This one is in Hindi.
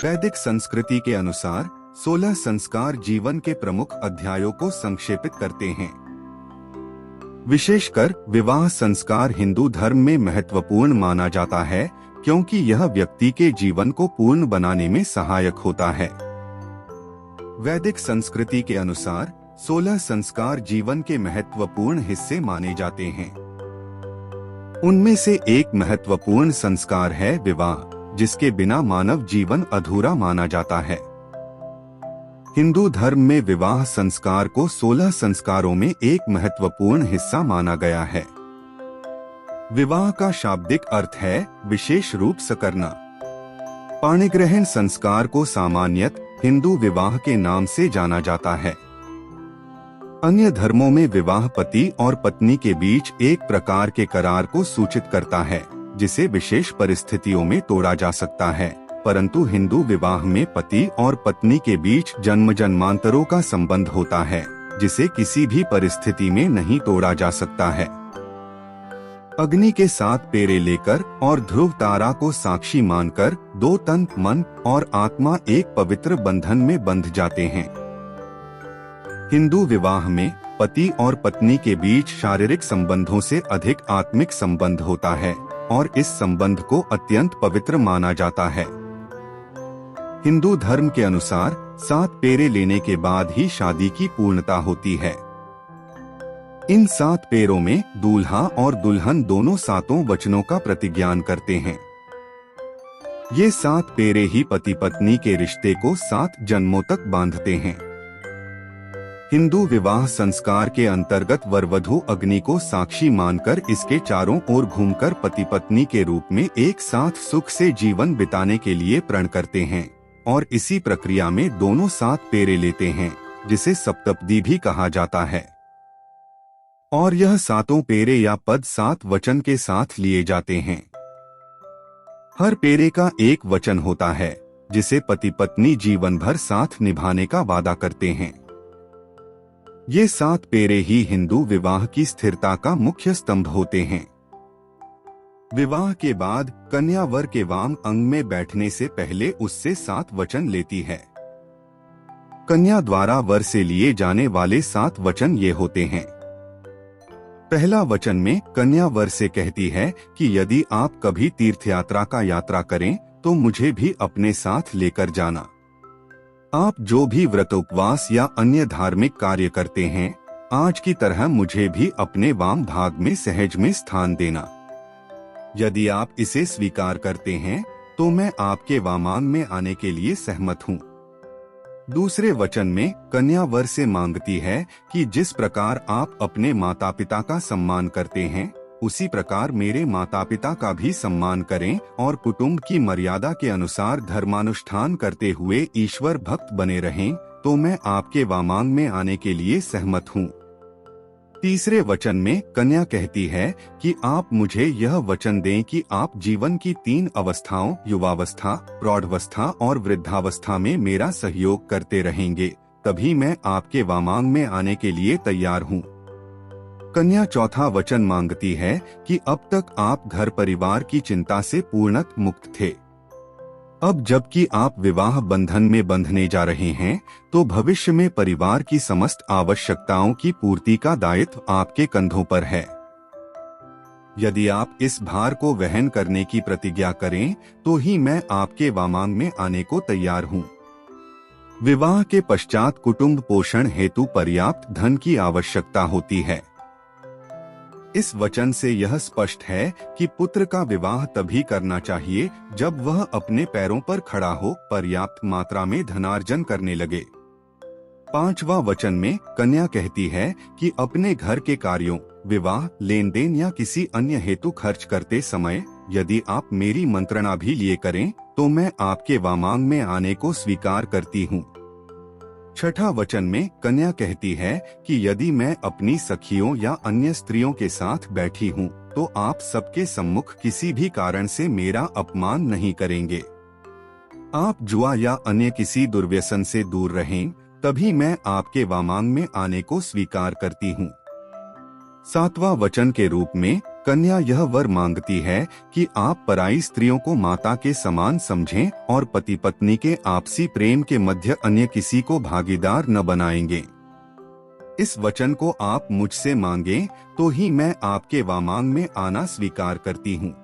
वैदिक संस्कृति के अनुसार 16 संस्कार जीवन के प्रमुख अध्यायों को संक्षेपित करते हैं। विशेषकर विवाह संस्कार हिंदू धर्म में महत्वपूर्ण माना जाता है, क्योंकि यह व्यक्ति के जीवन को पूर्ण बनाने में सहायक होता है। वैदिक संस्कृति के अनुसार 16 संस्कार जीवन के महत्वपूर्ण हिस्से माने जाते हैं। उनमें से एक महत्वपूर्ण संस्कार है विवाह, जिसके बिना मानव जीवन अधूरा माना जाता है। हिंदू धर्म में विवाह संस्कार को 16 संस्कारों में एक महत्वपूर्ण हिस्सा माना गया है। विवाह का शाब्दिक अर्थ है विशेष रूप से करना। पाणिग्रहण संस्कार को सामान्यतः हिंदू विवाह के नाम से जाना जाता है। अन्य धर्मों में विवाह पति और पत्नी के बीच एक प्रकार के करार को सूचित करता है, जिसे विशेष परिस्थितियों में तोड़ा जा सकता है, परंतु हिंदू विवाह में पति और पत्नी के बीच जन्म जन्मांतरों का संबंध होता है, जिसे किसी भी परिस्थिति में नहीं तोड़ा जा सकता है। अग्नि के 7 पेरे लेकर और ध्रुव तारा को साक्षी मानकर 2 तन, मन और आत्मा एक पवित्र बंधन में बंध जाते हैं। हिंदू विवाह में पति और पत्नी के बीच शारीरिक संबंधों से अधिक आत्मिक संबंध होता है और इस संबंध को अत्यंत पवित्र माना जाता है। हिंदू धर्म के अनुसार 7 पेरे लेने के बाद ही शादी की पूर्णता होती है। इन 7 पेरों में दूल्हा और दुल्हन दोनों 7 वचनों का प्रतिज्ञान करते हैं। ये 7 पेरे ही पति पत्नी के रिश्ते को 7 जन्मों तक बांधते हैं। हिंदू विवाह संस्कार के अंतर्गत वरवधू अग्नि को साक्षी मानकर इसके चारों ओर घूमकर पति पत्नी के रूप में एक साथ सुख से जीवन बिताने के लिए प्रण करते हैं और इसी प्रक्रिया में दोनों 7 पेरे लेते हैं, जिसे सप्तपदी भी कहा जाता है। और यह 7 पेरे या पद 7 वचन के साथ लिए जाते हैं। हर पेरे का एक वचन होता है, जिसे पति पत्नी जीवन भर साथ निभाने का वादा करते हैं। ये 7 पेरे ही हिंदू विवाह की स्थिरता का मुख्य स्तंभ होते हैं। विवाह के बाद कन्या वर के वाम अंग में बैठने से पहले उससे 7 वचन लेती है। कन्या द्वारा वर से लिए जाने वाले 7 वचन ये होते हैं। पहला वचन में कन्या वर से कहती है कि यदि आप कभी तीर्थ यात्रा करें तो मुझे भी अपने साथ लेकर जाना। आप जो भी व्रत उपवास या अन्य धार्मिक कार्य करते हैं, आज की तरह मुझे भी अपने वाम भाग में सहज में स्थान देना। यदि आप इसे स्वीकार करते हैं तो मैं आपके वामांग में आने के लिए सहमत हूँ। दूसरे वचन में कन्या वर से मांगती है कि जिस प्रकार आप अपने माता पिता का सम्मान करते हैं, उसी प्रकार मेरे माता पिता का भी सम्मान करें और कुटुंब की मर्यादा के अनुसार धर्मानुष्ठान करते हुए ईश्वर भक्त बने रहें, तो मैं आपके वामांग में आने के लिए सहमत हूँ। तीसरे वचन में कन्या कहती है कि आप मुझे यह वचन दें कि आप जीवन की 3 अवस्थाओं युवावस्था, प्रौढ़ावस्था और वृद्धावस्था में मेरा सहयोग करते रहेंगे, तभी मैं आपके वामांग में आने के लिए तैयार हूँ। कन्या चौथा वचन मांगती है कि अब तक आप घर परिवार की चिंता से पूर्णतः मुक्त थे। अब जबकि आप विवाह बंधन में बंधने जा रहे हैं, तो भविष्य में परिवार की समस्त आवश्यकताओं की पूर्ति का दायित्व आपके कंधों पर है। यदि आप इस भार को वहन करने की प्रतिज्ञा करें, तो ही मैं आपके वामांग में आने को तैयार हूँ। विवाह के पश्चात कुटुंब पोषण हेतु पर्याप्त धन की आवश्यकता होती है। इस वचन से यह स्पष्ट है कि पुत्र का विवाह तभी करना चाहिए जब वह अपने पैरों पर खड़ा हो, पर्याप्त मात्रा में धनार्जन करने लगे। 5वां वचन में कन्या कहती है कि अपने घर के कार्यों, विवाह, लेन देन या किसी अन्य हेतु खर्च करते समय यदि आप मेरी मंत्रणा भी लिए करें, तो मैं आपके वामांग में आने को स्वीकार करती हूँ। 6ठा वचन में कन्या कहती है कि यदि मैं अपनी सखियों या अन्य स्त्रियों के साथ बैठी हूँ, तो आप सबके सम्मुख किसी भी कारण से मेरा अपमान नहीं करेंगे। आप जुआ या अन्य किसी दुर्व्यसन से दूर रहें, तभी मैं आपके वामांग में आने को स्वीकार करती हूँ। 7वां वचन के रूप में कन्या यह वर मांगती है कि आप पराई स्त्रियों को माता के समान समझें और पति पत्नी के आपसी प्रेम के मध्य अन्य किसी को भागीदार न बनाएंगे। इस वचन को आप मुझसे मांगें तो ही मैं आपके वामांग में आना स्वीकार करती हूँ।